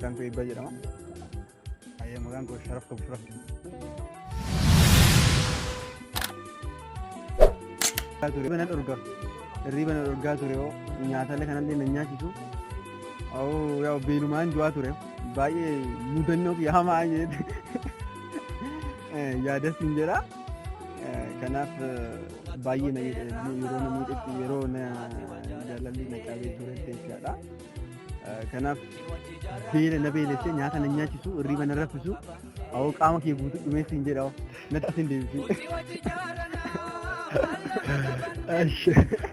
maqaan koo Eebbaa jedhama. Maqaan koo Sharaf Kabshura. Hirriba na dhorgaa ture yoo nyaatallee kanallee na nyaachisu yaa beelumaan du'aa ture baay'ee mudannoo fi hamaa yaadas hin jedha. Kanaaf baay'ee yeroo na miidhetti yeroo na jaalalli na qabee ture jechaadha. Kanaaf beela na beelessee nyaata na nyaachisu hirriba na raffisu qaama kee guutuu dhumeessi hin jedha natti sin deebisu.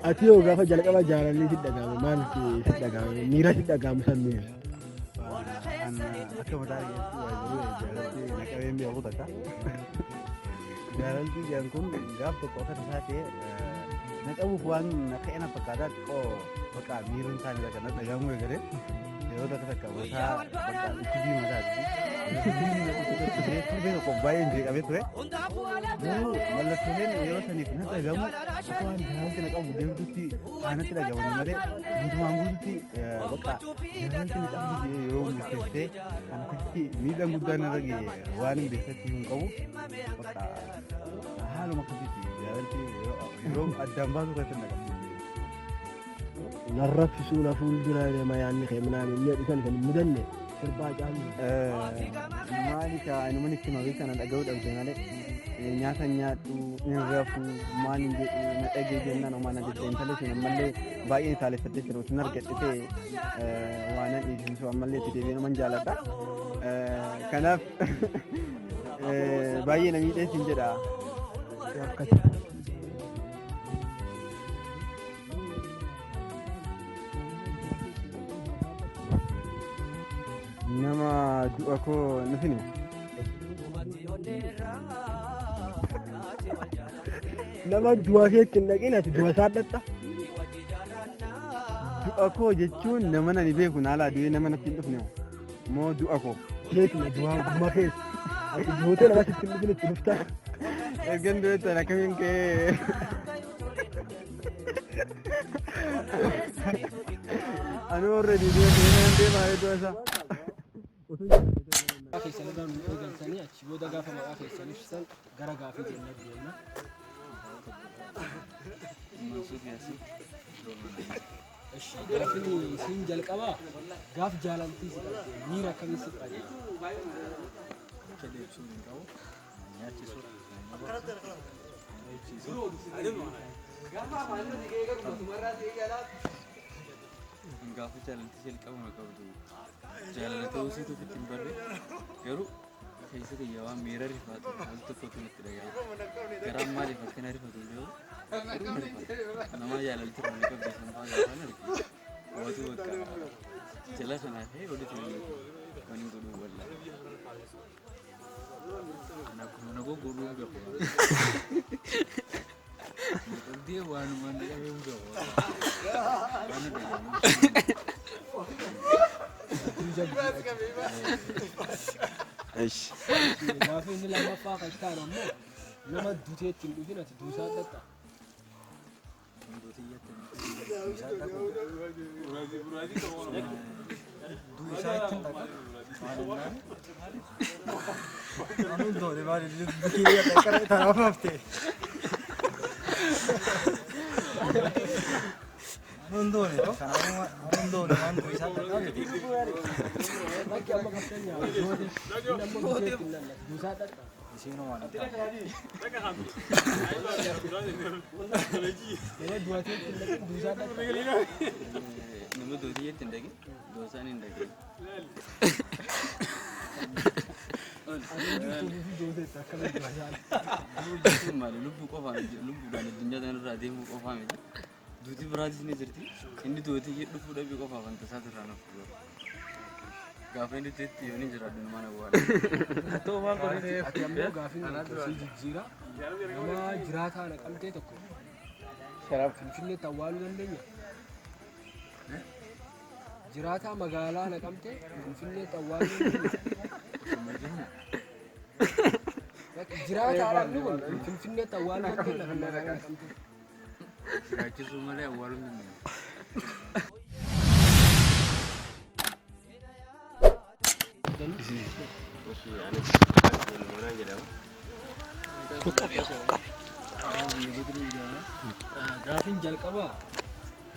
Ati yoo gaafa jalqaba jaalalli si dhagahame maal si dhagahame miira si dhagahamu san miira? Akka mataa keessatti jaalalli na qabee mi'a takka. Jaalalli jedhan kun gaaf tokko akka tasaa ta'e na qabuuf waan na ka'e na fakkaataa xiqqoo bakka miirri hin taane bakka na dhagahamu eegale yeroo takka takka mataa bakka itti diimataati. Turbee tokko baay'een jeeqamee ture. Mallattooleen yeroo saniif na dhagahamu akka waan jaalalli na qabu deemtutti aanatti dhagahaman malee guutumaan guututti bakka jaalalli na qabu yeroo murteessee kan akkasitti miidhaan guddaan irra ga'e waan hin beekatti hin qabu bakka haaluma akkasitti jaalalli yeroo addaan baasu irratti na qabu. Narraffisuu na fuuldura deema yaanni kee minaan inni dhisan kan mudanne sirbaa caalu. Maali inni itti mabee kana dhaga'uu dhabde malee nyaata nyaadhu hin rafu maal hin jedhu na dhagee jennaan homaa na jettee intalli sun ammallee baay'ee saaleffattee jiru sun argadhite waan an dhiisinsu ammallee itti deebiin homan jaaladha. Kanaaf baay'ee na miidhees hin jedha. Nama du'a koo nuti ni nama du'a keetti hin dhaqin ati du'a isaa dhatta. Du'a koo jechuun nama nani beeku naalaa du'ee nama natti hin dhufne moo du'a koo keetima du'a guma keessa ati duutee nama sitti hin dhufin itti dhufta. Ergan du'eettan akkamiin ka'ee ani warra du'ee kan deemaa du'a isaa. Keessan irraa nu eegaltanii achi booda gaafa maqaa keessan ibsitan gara gaafii keenya deemna. Gaafiin isin jalqabaa gaaf jaalaltii si qabde miira akkamii si qabde? Gaafa jaalaltii jalqabu na qabdu jaalala ta'uu isii tokko ittiin barre garuu keessa kiyya waan miira rifaatu wal tokkotu natti dhaga'e garaan maaliif akka na rifatu yoo nama jaalaltii irraa ni qabde san fa'aa gaafa arge waatu bakka jala sanaa fi walitti waan hin godhuu walla akkuma na goggoluu gahu Dia waanuma na qabee gahu waan dhagahamu. Gaafa inni lammaffaa kan ta'an ammoo nama dutee ittiin dhufin ati duusaa dhaqa. Duusaa ittiin dhaqa. Anuun doone maali bikii dhaqqara tanaaf haftee. Anuun doone waan duusaa dhaqa miti. Bakki amma fakkeenyaaf duusaa dhaqa. Isiin waan Nama duwatee ittiin dhaqin duusaa dhaqa. Nama duutii ittiin dhaqin duusaan hin dhaqin. Maali lubbuu qofaan lubbuudhaan addunyaa kanarraa deemuu qofaa miti. Duutii biraatis ni jirti. Inni duutii dhufuu dhabii qofaaf wanta isaati irraa nafu. Gaafa inni itti yoo ni jiraadhu nama na bu'aadha. Ta'uu waan godhate ati ammoo gaafin si jijjiira nama jiraataa naqamtee tokko Finfinneetti awwaaluu dandeenya. Jiraataa magaalaa naqamtee Finfinneetti awwaaluu dandeenya. Jiraataadhaan ni kun Finfinneetti awwaaluu dandeenya magaalaa naqamtee. Jiraachisuu malee awwaaluu dandeenya. keessanii. Gaafin jalqabaa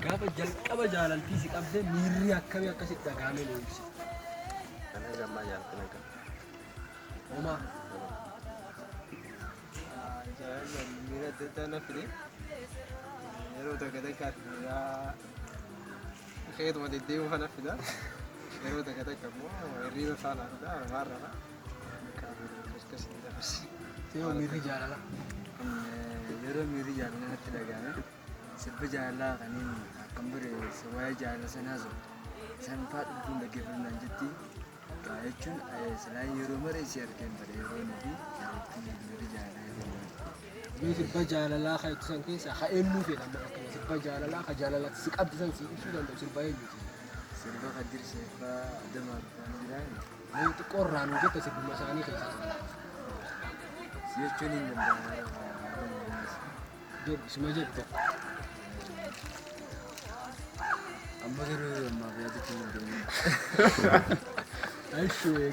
gaafa jalqaba jaalaltii si qabdee miirri akkamii akkasitti dhagahamee na ibsi. Kana gammaa jaallatanii qaba. Homaa. Miira adda addaa na fide yeroo takka takkaatti miiraa keetuma deddeebi'u kana fida yeroo takka takka immoo hirriiba faana fida maarraba akkasitti dabarsi. Yoo miirri jaalala. Yeroo miirri jaalala natti dhagahame sirba jaalalaa kaniin akkam bare waa'ee jaalala sanaa sun isaan fa'aa dhugduun dhaggeeffannaan jetti jechuun silaan yeroo maree si argeen bare yeroo nuti miirri jaalalaa yeroo Mee sirba jaalalaa kan ittisan keessaa haa eenyuu fedhan akkana sirba jaalalaa kan jaalalatti si qabdisan si ibsuu danda'u sirba eenyuuti? sirba Kadir Seeffaa Adamaa Rufaan jiraan Mee xiqqoo irraa nuu jetta sirbuma isaanii keessatti. si jechuun hin danda'amu. Jedhu isuma jedhu tokko. Amma garuu ammaaf yaadachuu hin dandeenye. Aishee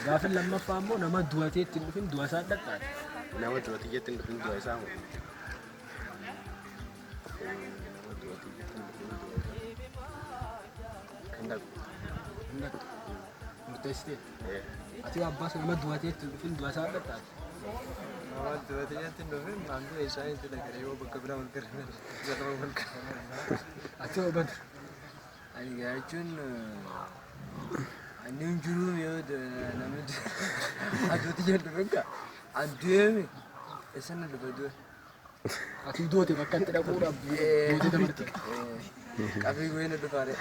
gaafin lammaffaa immoo nama du'atee ittiin dhufin du'a isaa dhaqaadha. Nama du'atii jettiin dhufin du'a isaa moo? Kan dhaqu. Murteessitee. Ati abbaas nama du'atee ittiin dhufin du'a isaa dhaqaadha. Nama du'atii jettiin dhufin maamila isaa hin dhaqare yoo bakka biraa wal gargaara jalaa wal gargaara. Ati hoo badru. Ani gaa jechuun ani hin jiru yoo namni aduuti jedhu bakka adeeme eessa na dhufa du'e. Ati doote bakka itti dhaquudhaaf doote dabarti. Qabee goyee na dhufaare.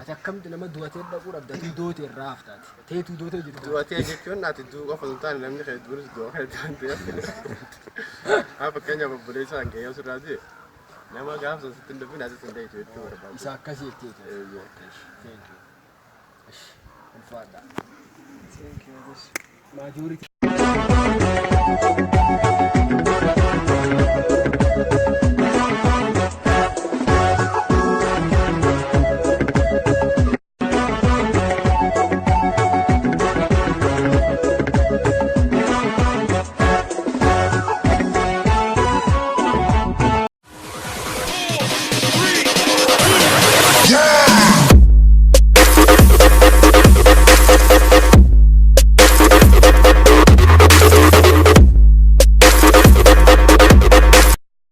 Ati akkamitti nama du'atee dhaquudhaaf datii doote irraa haftaati. Teetuu dootee jiru. Du'atii jechuun ati du'u qofa hin taane namni kan du'us du'a kan ta'an ta'e. Haa fakkeenyaaf obboleessa hanga yoo sirraa du'e nama gaafsa sitti hin dhufin asitti hin ta'e jechuu barbaada. Isa akkasii jetteeti. Thank you. Ulfaadha. Thank you. Majority.